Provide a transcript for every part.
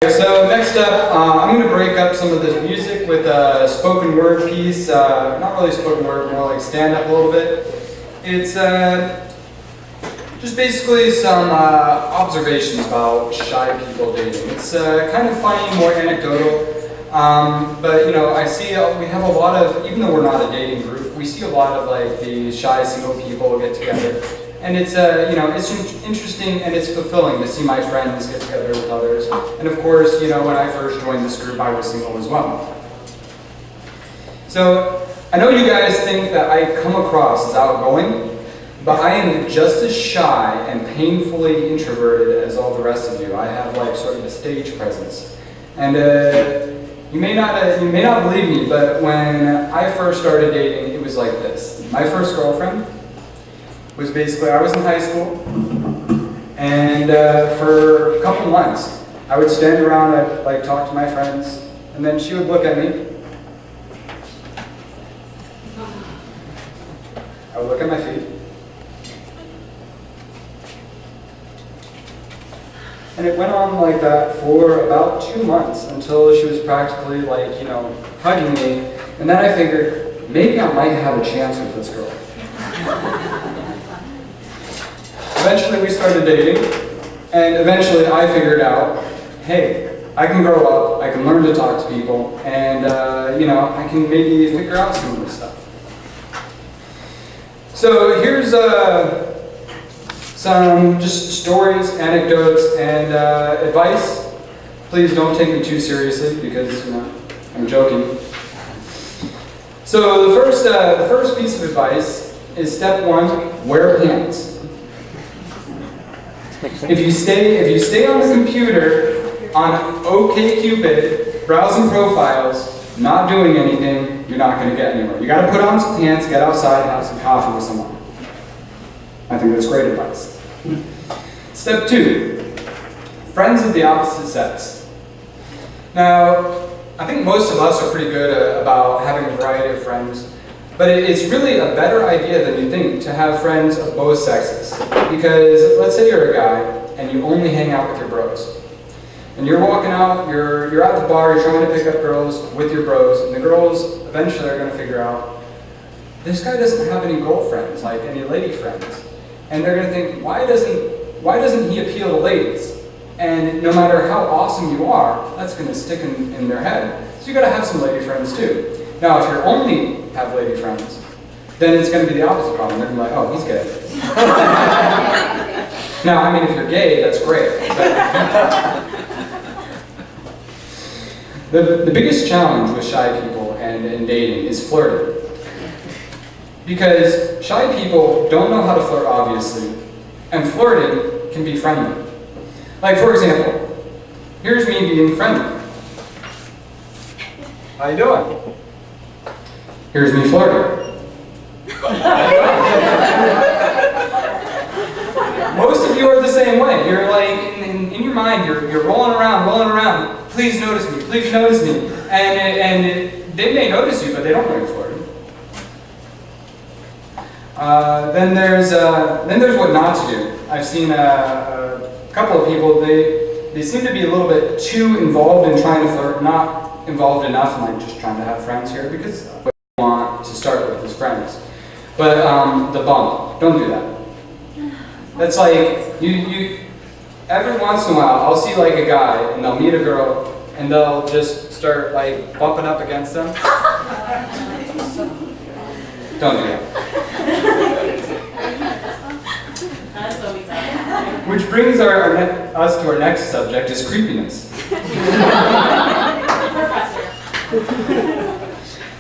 So next up, I'm going to break up some of this music with a spoken word piece. Not really spoken word, more like stand up a little bit. It's just basically some observations about shy people dating. It's kind of funny, more anecdotal. But you know, I see we have a lot of, even though we're not a dating group, we see a lot of like the shy single people get together. And it's you know, it's interesting and it's fulfilling to see my friends get together with others. And of course, you know, when I first joined this group, I was single as well. So I know you guys think that I come across as outgoing, but I am just as shy and painfully introverted as all the rest of you. I have like sort of a stage presence. And you may not believe me, but when I first started dating, it was like this. My first girlfriend was basically, I was in high school, and for a couple months, I would stand around, I'd like talk to my friends, and then she would look at me. I would look at my feet. And it went on like that for about 2 months until she was practically like, you know, hugging me. And then I figured, maybe I might have a chance with this girl. Eventually we started dating, and eventually I figured out, hey, I can grow up, I can learn to talk to people, and you know, I can maybe figure out some of this stuff. So here's some just stories, anecdotes, and advice. Please don't take me too seriously because, you know, I'm joking. So the first piece of advice is step 1, wear pants. If you stay on the computer on OkCupid, browsing profiles, not doing anything, you're not going to get anywhere. You got to put on some pants, get outside, and have some coffee with someone. I think that's great advice. Step 2, friends of the opposite sex. Now, I think most of us are pretty good about having a variety of friends, but it's really a better idea than you think to have friends of both sexes. Because let's say you're a guy and you only hang out with your bros. And you're walking out, you're at the bar, you're trying to pick up girls with your bros, and the girls eventually are going to figure out, this guy doesn't have any girlfriends, like any lady friends. And they're going to think, why doesn't he appeal to ladies? And no matter how awesome you are, that's going to stick in their head. So you got to have some lady friends too. Now, if you only have lady friends, then it's going to be the opposite problem. They're going to be like, oh, he's gay. Now, I mean, if you're gay, that's great. The biggest challenge with shy people and in dating is flirting. Because shy people don't know how to flirt, obviously, and flirting can be friendly. Like, for example, here's me being friendly. How you doing? Here's me flirting. Most of you are the same way. You're like, in your mind, you're rolling around. Please notice me, please notice me. And they may notice you, but they don't know you're flirting. Then there's what not to do. I've seen a couple of people, they seem to be a little bit too involved in trying to flirt, not involved enough in like just trying to have friends here, because what you want to start with is friends. But the bump, don't do that. That's like, you every once in a while, I'll see like a guy, and they'll meet a girl, and they'll just start like bumping up against them. Don't do that. Which brings us to our next subject, is creepiness.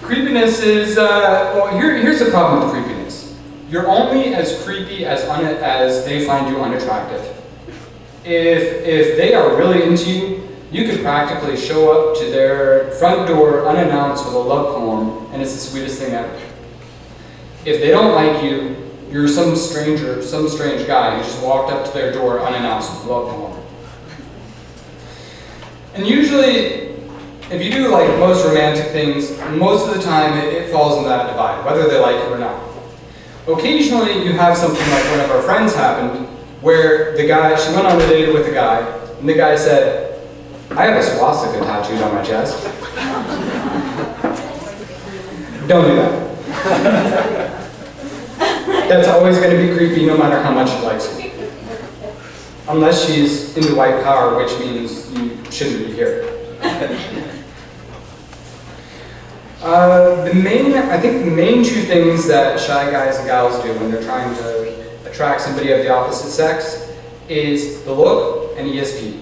Creepiness is, well, here's the problem with creepiness. You're only as creepy as they find you unattractive. If they are really into you, you could practically show up to their front door unannounced with a love poem, and it's the sweetest thing ever. If they don't like you, you're some strange guy who just walked up to their door unannounced with a love poem. And usually, if you do like most romantic things, most of the time it falls in that divide, whether they like you or not. Occasionally you have something like one of our friends happened, where she went on a date with a guy, and the guy said, I have a swastika tattooed on my chest. Don't do that. That's always going to be creepy no matter how much she likes you. Unless she's into white power, which means you shouldn't be here. I think the main two things that shy guys and gals do when they're trying to attract somebody of the opposite sex is the look and ESP.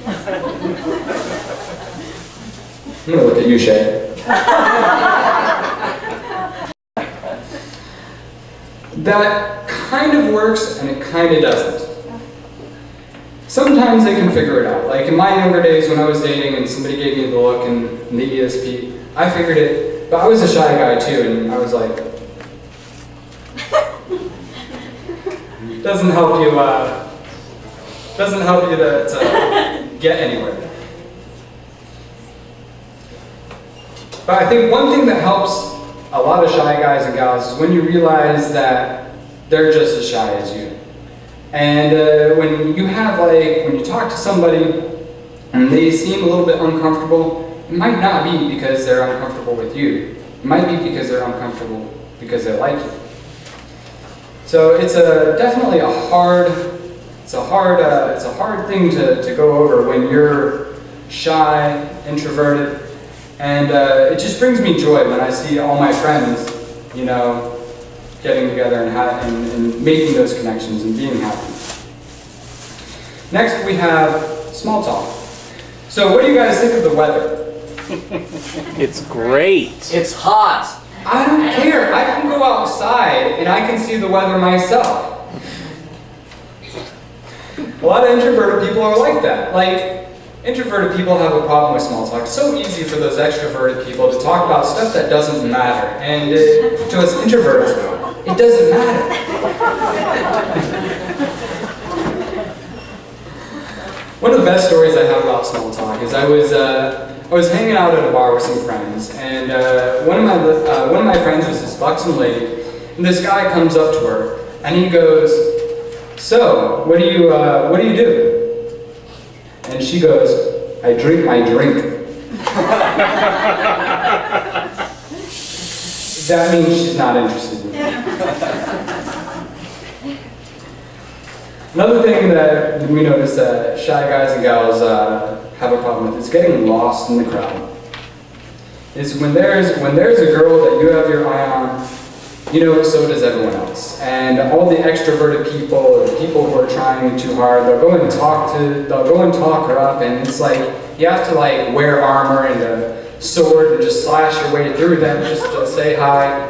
I'm going to look at you, Shay. That kind of works and it kind of doesn't. Sometimes they can figure it out. Like in my younger days when I was dating and somebody gave me the look and the ESP, I figured it, but I was a shy guy too, and I was like, doesn't help you to get anywhere. But I think one thing that helps a lot of shy guys and gals is when you realize that they're just as shy as you. And when you talk to somebody and they seem a little bit uncomfortable, it might not be because they're uncomfortable with you. It might be because they're uncomfortable because they like you. So it's definitely a hard thing to go over when you're shy, introverted, and it just brings me joy when I see all my friends, getting together and making those connections and being happy. Next we have small talk. So what do you guys think of the weather? It's great. It's hot. I don't care. I can go outside and I can see the weather myself. A lot of introverted people are like that. Like, introverted people have a problem with small talk. It's so easy for those extroverted people to talk about stuff that doesn't matter. And to us introverts, it doesn't matter. One of the best stories I have about small talk is I was hanging out at a bar with some friends, and one of my friends was this buxom lady, and this guy comes up to her, and he goes, "So, what do you do?" And she goes, "I drink my drink." That means she's not interested in me. Another thing that we notice that shy guys and gals have a problem with is getting lost in the crowd. Is when there's a girl that you have your eye on, so does everyone else. And all the extroverted people, or the people who are trying too hard, they'll go and talk her up, and it's like you have to wear armor and a sword and just slash your way through them just to say hi.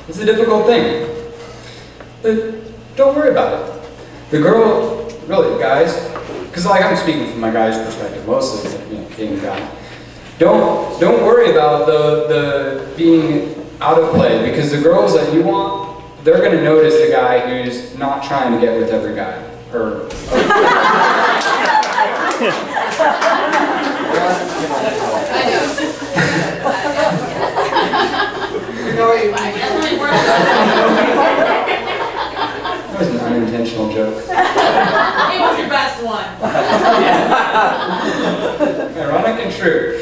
It's a difficult thing. But don't worry about it. The girl, really, guys, because I'm speaking from my guy's perspective mostly, being a guy. Don't worry about the being out of play, because the girls that you want, they're going to notice the guy who's not trying to get with every guy. Or that was an unintentional joke. It was your best one. Ironic and true.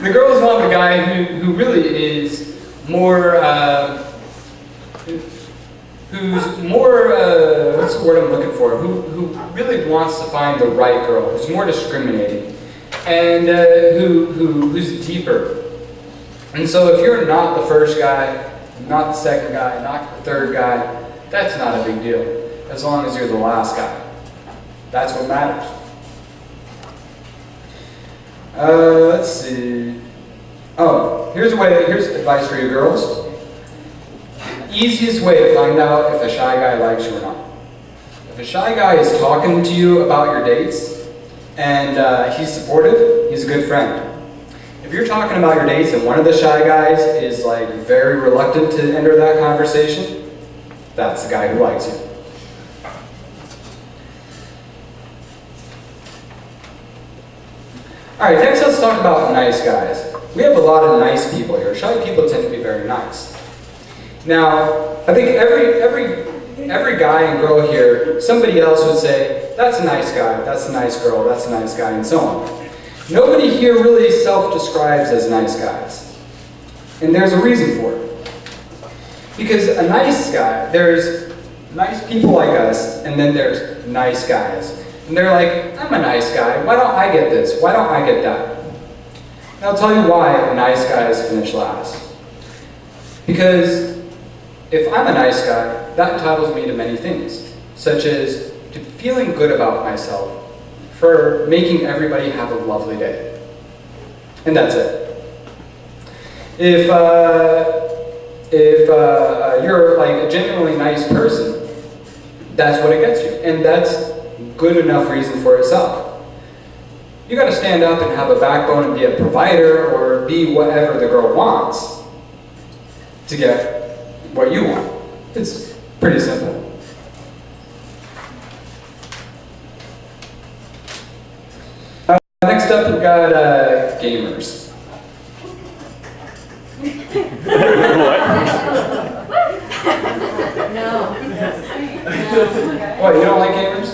The girls want the guy who really is more, who's more, what's the word I'm looking for? Who really wants to find the right girl, who's more discriminating, and who's deeper. And so if you're not the first guy, not the second guy, not the third guy, that's not a big deal, as long as you're the last guy. That's what matters. Let's see. Oh, here's advice for you girls. Easiest way to find out if a shy guy likes you or not. If a shy guy is talking to you about your dates and he's supportive, he's a good friend. If you're talking about your dates and one of the shy guys is very reluctant to enter that conversation, that's the guy who likes you. Alright, next let's talk about nice guys. We have a lot of nice people here. Shy people tend to be very nice. Now, I think every guy and girl here, somebody else would say, that's a nice guy, that's a nice girl, that's a nice guy, and so on. Nobody here really self-describes as nice guys. And there's a reason for it. Because a nice guy, there's nice people like us, and then there's nice guys. And they're like, I'm a nice guy, why don't I get this? Why don't I get that? And I'll tell you why nice guys finish last. Because if I'm a nice guy, that entitles me to many things, such as to feeling good about myself for making everybody have a lovely day. And that's it. If you're like a genuinely nice person, that's what it gets you. And that's good enough reason for itself. You gotta stand up and have a backbone and be a provider or be whatever the girl wants to get what you want. It's pretty simple. Next up, we've got gamers. What? No. What, you don't like gamers?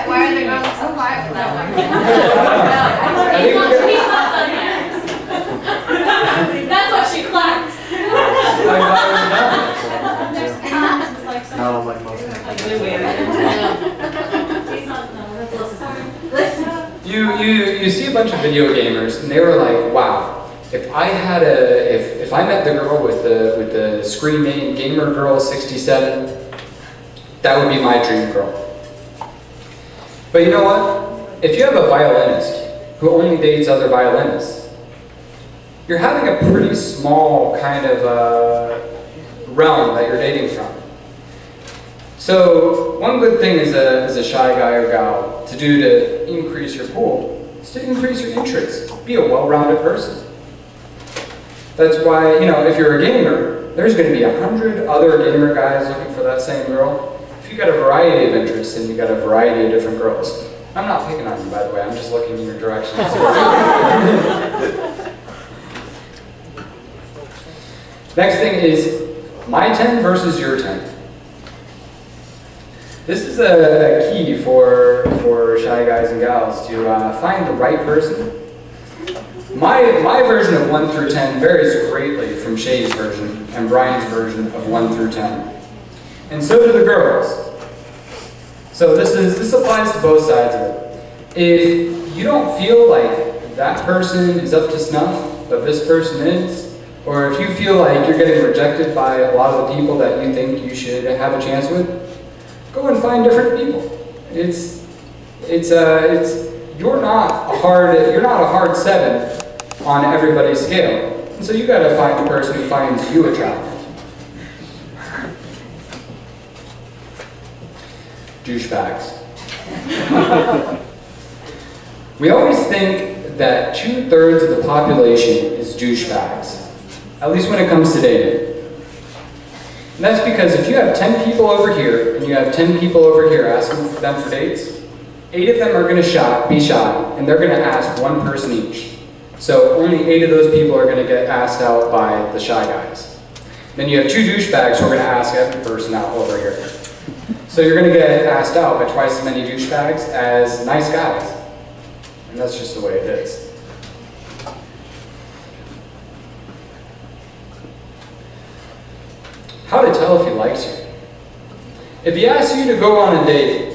Why are the girls so quiet with that one? I think we're He's not done yet. That's what she clapped. No, like most things. You see a bunch of video gamers, and they were like, "Wow, if I met the girl with the screen name Gamer Girl 67, that would be my dream girl." But you know what? If you have a violinist who only dates other violinists, you're having a pretty small kind of realm that you're dating from. So one good thing as a shy guy or gal to do to increase your pool is to increase your interest. Be a well-rounded person. That's why, if you're a gamer, there's going to be 100 other gamer guys looking for that same girl. If you got a variety of interests and you got a variety of different girls. I'm not picking on you, by the way. I'm just looking in your direction. Next thing is my 10 versus your 10. This is a key for shy guys and gals to find the right person. My version of 1 through 10 varies greatly from Shay's version and Brian's version of 1 through 10. And so do the girls. So this applies to both sides of it. If you don't feel like that person is up to snuff, but this person is, or if you feel like you're getting rejected by a lot of the people that you think you should have a chance with, go and find different people. You're not a hard 7 on everybody's scale. And so you gotta find the person who finds you attractive. Douchebags. We always think that 2/3 of the population is douchebags, at least when it comes to dating. And that's because if you have 10 people over here and you have 10 people over here asking them for dates, 8 of them are going to be shy, and they're going to ask one person each. So only 8 of those people are going to get asked out by the shy guys. Then you have 2 douchebags who are going to ask every person out over here. So you're going to get asked out by twice as many douchebags as nice guys. And that's just the way it is. How to tell if he likes you. If he asks you to go on a date,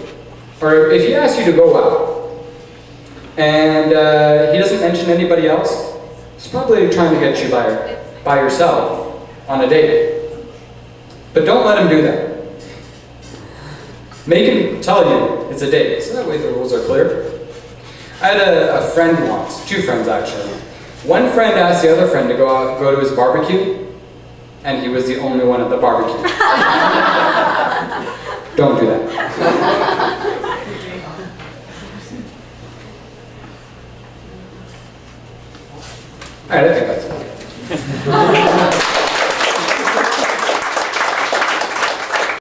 or if he asks you to go out, and he doesn't mention anybody else, he's probably trying to get you by yourself on a date. But don't let him do that. Make him tell you it's a date, so that way the rules are clear. I had a friend once, 2 friends actually. One friend asked the other friend to go to his barbecue, and he was the only one at the barbecue. Don't do that. Alright, I think that's it.